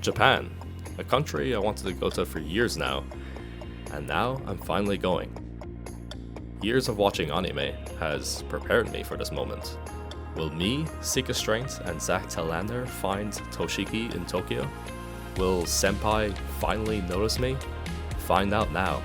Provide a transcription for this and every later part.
Japan, a country I wanted to go to for years now, and now I'm finally going. Years of watching anime has prepared me for this moment. Will me, Seeker Strength, and Zach Talander find Toshiki in Tokyo? Will Senpai finally notice me? Find out now.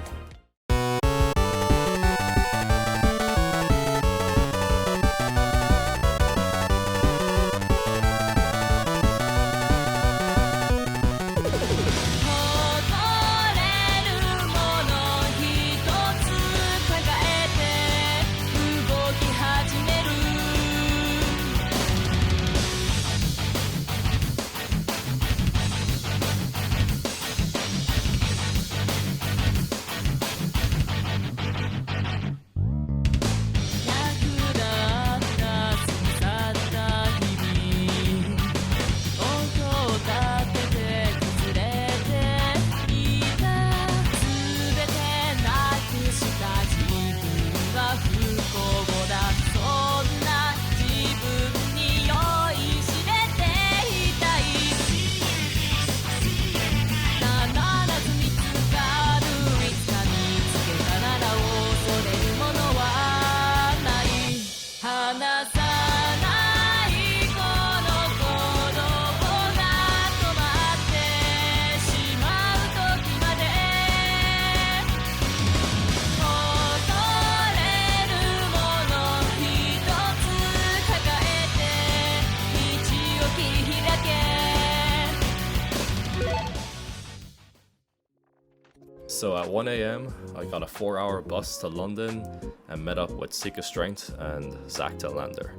So at 1 a.m, I got a 4-hour bus to London and met up with Seeker Strength and Zach Talander,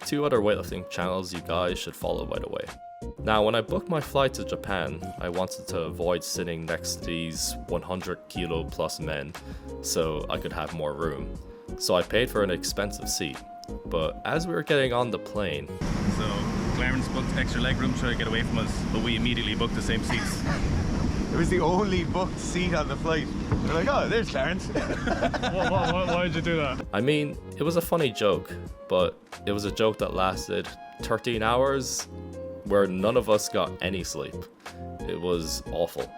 2 other weightlifting channels you guys should follow, by the way. Now, when I booked my flight to Japan, I wanted to avoid sitting next to these 100 kilo plus men so I could have more room. So I paid for an expensive seat. But as we were getting on the plane... So Clarence booked extra legroom to try to get away from us, but we immediately booked the same seats. It was the only booked seat on the flight. They're like, oh, there's Clarence. Why did you do that? I mean, it was a funny joke, but it was a joke that lasted 13 hours where none of us got any sleep. It was awful.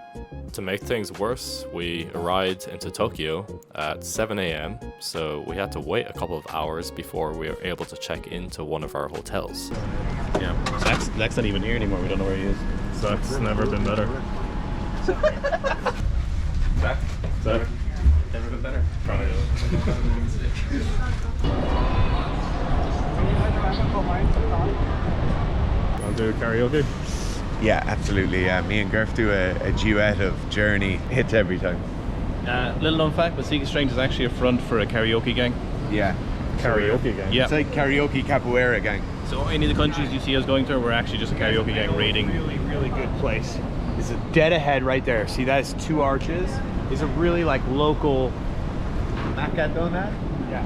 To make things worse, we arrived into Tokyo at 7 a.m, so we had to wait a couple of hours before we were able to check into one of our hotels. Yeah, Zach's not even here anymore, we don't know where he is. Zach's never been better. Zach? Never been better. Trying to do it. Want to do karaoke? Yeah, absolutely. Me and Gerf do a duet of Journey. Hits every time. Little known fact, but Seeker Strength is actually a front for a karaoke gang. Yeah. Karaoke gang? Yeah. It's like karaoke capoeira gang. So any of the countries you see us going to, we're actually just a karaoke gang raiding. Really good place. Is it dead ahead right there? See, that is 2 arches. Is a really like local. Maca donut? Yeah.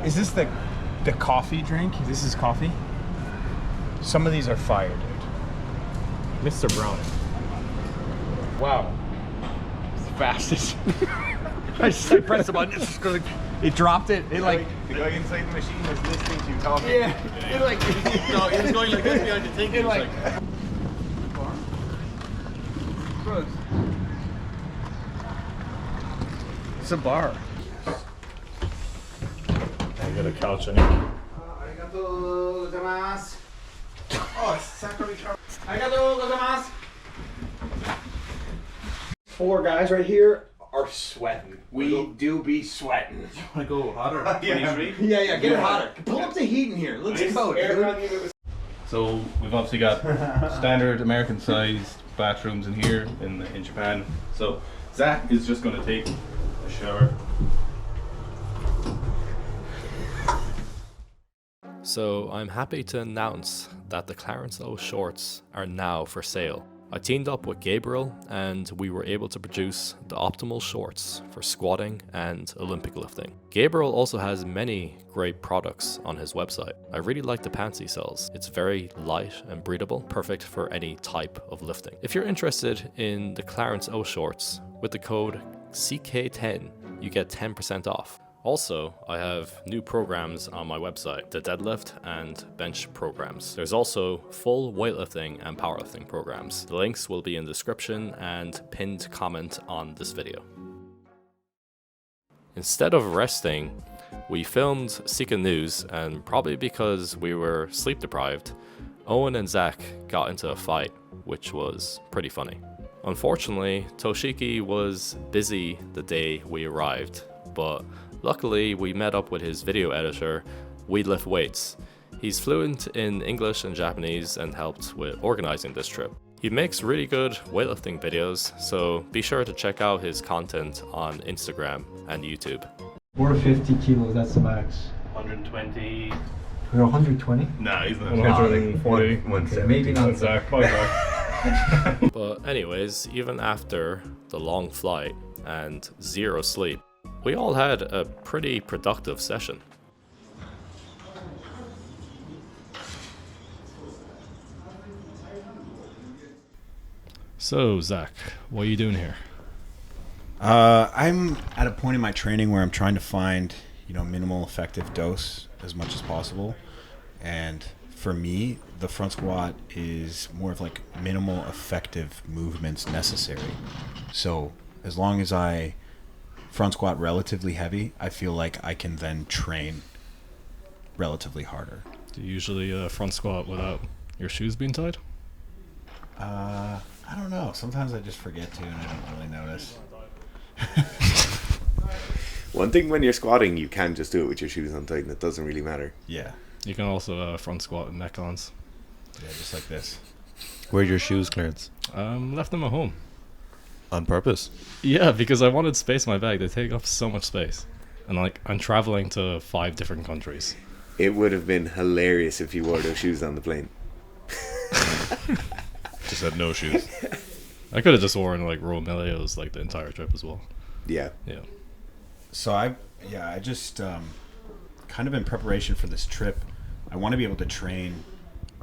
Is this the coffee drink? This is coffee? Some of these are fire, dude. Mr. Brown. Wow. It's the fastest. I pressed the button. It's just it dropped it. It like the guy inside the machine was listening to you talking. Yeah. It like no, he was going like this behind the thing. It like. It's a bar. I got a couch in here. Arigatou gozaimasu. Oh, Sakagami. Arigatou gozaimasu. 4 guys right here are sweating. We do be sweating. You want to go hotter? Yeah, get it hotter. Pull up the heat in here. Let's go. So we've obviously got standard American sized bathrooms in here in Japan. So Zach is just going to take a shower. So I'm happy to announce that the Clarence O shorts are now for sale. I teamed up with Gabriel and we were able to produce the optimal shorts for squatting and Olympic lifting. Gabriel also has many great products on his website. I really like the pants he sells. It's very light and breathable, perfect for any type of lifting. If you're interested in the Clarence O shorts, with the code CK10, you get 10% off. Also, I have new programs on my website, the deadlift and bench programs. There's also full weightlifting and powerlifting programs. The links will be in the description and pinned comment on this video. Instead of resting, we filmed Sika News, and probably because we were sleep deprived, Owen and Zach got into a fight, which was pretty funny. Unfortunately, Toshiki was busy the day we arrived, but luckily we met up with his video editor, We Lift Weights. He's fluent in English and Japanese and helped with organizing this trip. He makes really good weightlifting videos, so be sure to check out his content on Instagram and YouTube. 450 kilos, that's the max. 120. We're 120? Nah, he's not. 140. 170. Maybe not. Zach, bye Zach. But anyways, even after the long flight and zero sleep, we all had a pretty productive session. So, Zach, what are you doing here? I'm at a point in my training where I'm trying to find, minimal effective dose as much as possible. And for me, the front squat is more of like minimal effective movements necessary. So as long as I front squat relatively heavy, I feel like I can then train relatively harder. Do you usually front squat without your shoes being tied? I don't know. Sometimes I just forget to and I don't really notice. One thing when you're squatting, you can just do it with your shoes untied, and it doesn't really matter. Yeah. You can also front squat with neck-ons. Yeah, just like this. Where'd your shoes, Clarence? Left them at home. On purpose? Yeah, because I wanted space in my bag. They take up so much space. And I'm traveling to 5 different countries. It would have been hilarious if you wore those shoes on the plane. Just had no shoes. I could have just worn Romeos the entire trip as well. Yeah. Yeah. So I just kind of in preparation for this trip, I want to be able to train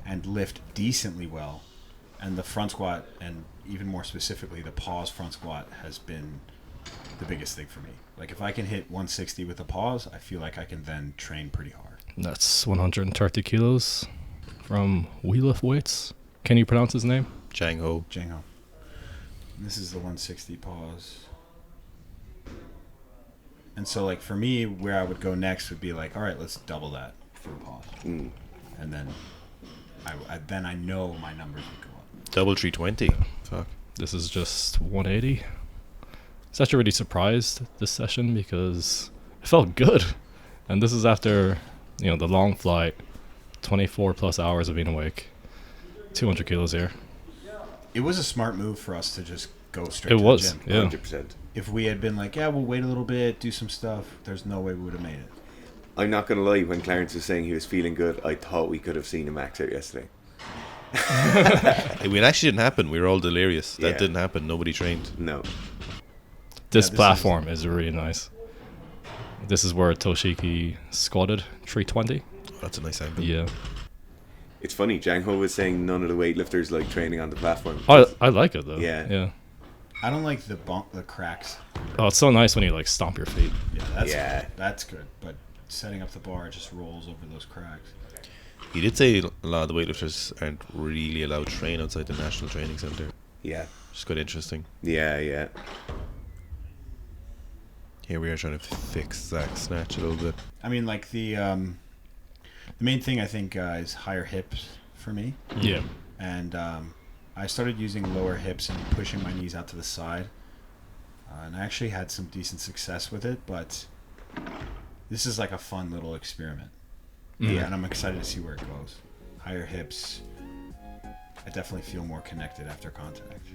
and lift decently well, and the front squat, and even more specifically the pause front squat, has been the biggest thing for me. Like if I can hit 160 with a pause, I feel like I can then train pretty hard. That's 130 kilos from We Lift Weights. Can you pronounce his name? Jang Ho. Jango. This is the 160 pause. And so for me, where I would go next would be all right, let's double that for a pause. And then I know my numbers would go up. Double 320. Fuck. This is just 180. I was actually really surprised this session because it felt good. And this is after, the long flight, 24 plus hours of being awake, 200 kilos here. It was a smart move for us to just go straight It to was, the gym. yeah. 100%. If we had been we'll wait a little bit, do some stuff, there's no way we would have made it. I'm not going to lie, when Clarence was saying he was feeling good, I thought we could have seen him max out yesterday. It actually didn't happen. We were all delirious. That Yeah. didn't happen. Nobody trained. No. This this platform is really nice. This is where Toshiki squatted 320. Oh, that's a nice angle. Yeah. It's funny, Jang Ho was saying none of the weightlifters like training on the platform. I like it though. Yeah. Yeah. I don't like the cracks. Oh, it's so nice when you stomp your feet. Yeah, that's good. But setting up the bar just rolls over those cracks. He did say a lot of the weightlifters aren't really allowed to train outside the National Training Centre. Yeah. Which is quite interesting. Yeah. Here we are trying to fix Zach's snatch a little bit. I mean, the main thing I think is higher hips for me. Yeah. And I started using lower hips and pushing my knees out to the side. And I actually had some decent success with it, but this is a fun little experiment. Yeah. And I'm excited to see where it goes. Higher hips, I definitely feel more connected after contact.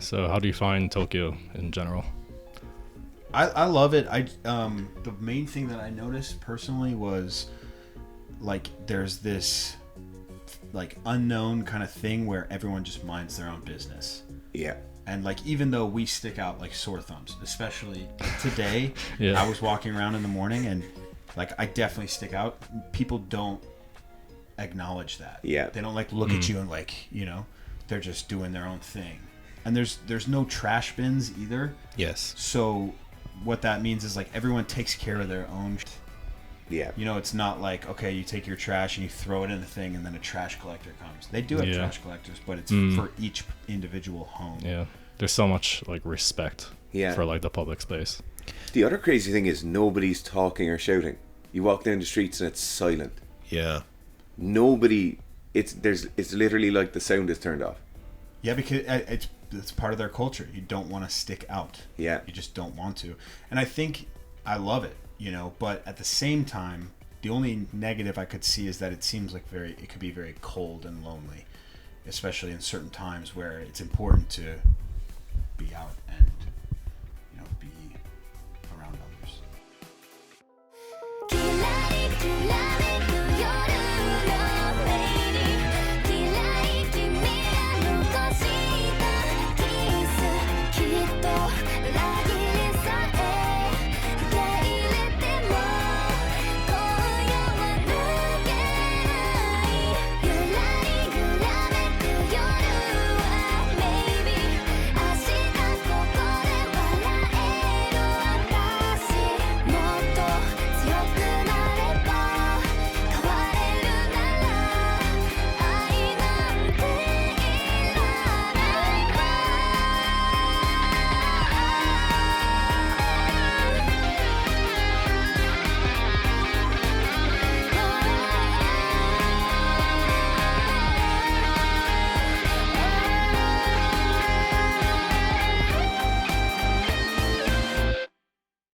So how do you find Tokyo in general? I love it. The main thing that I noticed personally was there's this unknown kind of thing where everyone just minds their own business. Yeah. And even though we stick out like sore thumbs, especially today, Yeah. I was walking around in the morning and I definitely stick out. People don't acknowledge that. Yeah. They don't look at you and they're just doing their own thing. And there's no trash bins either. Yes. So what that means is like everyone takes care of their own. Yeah. You know, it's not like, okay, you take your trash and you throw it in a thing and then a trash collector comes. They do have Yeah. trash collectors, but it's for each individual home. Yeah. There's so much like respect Yeah. for like the public space. The other crazy thing is nobody's talking or shouting. You walk down the streets and it's silent. Yeah. Nobody. It's literally like the sound is turned off. Yeah, because it's part of their culture. You don't want to stick out. Yeah. You just don't want to. And I think I love it, you know, but at the same time, the only negative I could see is that it seems like it could be very cold and lonely, especially in certain times where it's important to be out and